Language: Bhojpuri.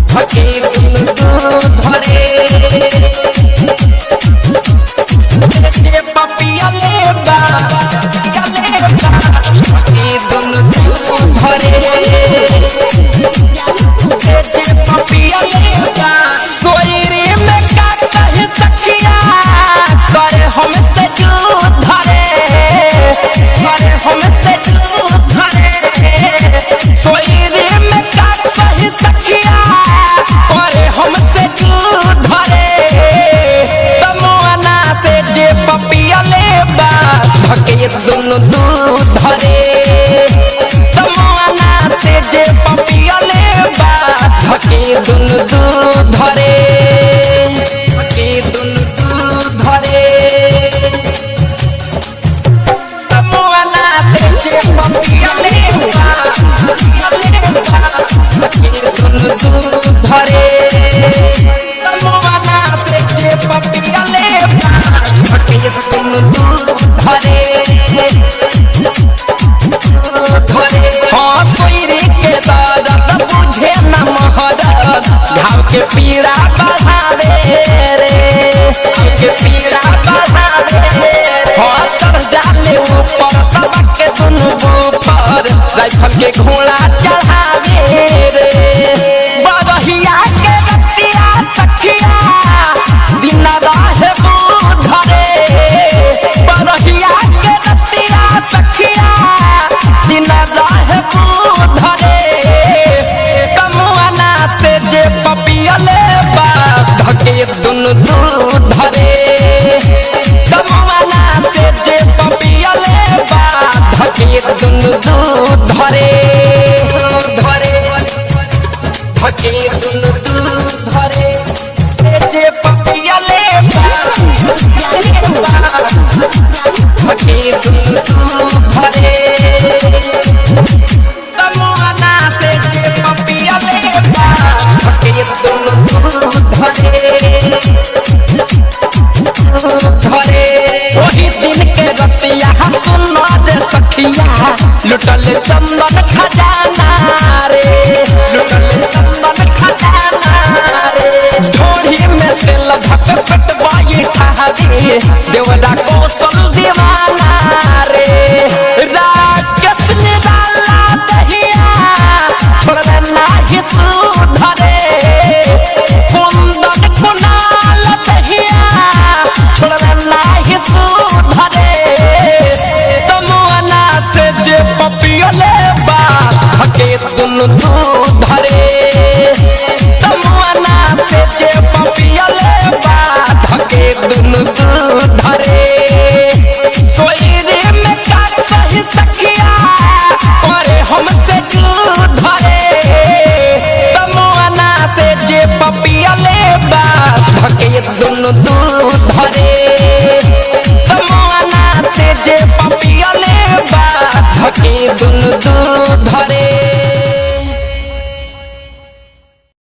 धके दुनु धरे जे पपिया लेबा धके दुनु धरे जे पपिया लेबा सोयरे में का कहे सखिया करे हमसे दूध धरे करे हमसे दूध धरे सोयरे में का कहे सखिया करे हमसे दूध धरे तमोना से जे पपिया लेबा धके दुनु दूध धरे तमोना से जे पपिया लेबा धके दुनु दूध धरे धके दुनु दूध धरे तमोना से जे पपिया लेबा धके दुनु दूध धरे तमोना से जे पपिया लेबा धके दुनु दूध धरे हाँ सोयरे के दर्द बुझे न महरद घाव के पीड़ा बढ़ावे रे घाव के पीड़ा बढ़ावे हाँ चढ़ जाले ऊपर तबक के दुनु ऊपर राइफल के घोड़ा चढ़ावे रे बरहिया के रतिया सखिया दिन रहे बुध धरे बरहिया के रतिया सखिया दिन रहे बुध धरे तमुआना से जे पपिया लेबा धके दुनु दूध धरे तमुआना से जे पपिया लेबा धके दुनु दूध धरे धरे धके दुनु दूध धरे जे पपिया लेबा धके दुनु दूध धरे तमुआना से जे पपिया लेबा धके दुनु दूध धरे धरे वही दिन के रतिया सुनो रे सखिया लुटल चंदन खजाना रे लुटल चंदन खजाना रे ढोरी में तेल धक पटवाई ठावे देवरा कौशल दीवाना रे राक्षस निराला दहिया छोड़ले नाही सुधरे कुंदन कुनाल दहिया छोड़ले नाही सुधरे तमुआना से जे पपिया लेबा धके दुनु दूध धरे तमुआना से जे पपिया लेबा धके दुनु दूध धरे सोयरे में का कहे सखिया करे हमसे दूध धरे तमुआना से जे पपिया लेबा धके दुनु दूध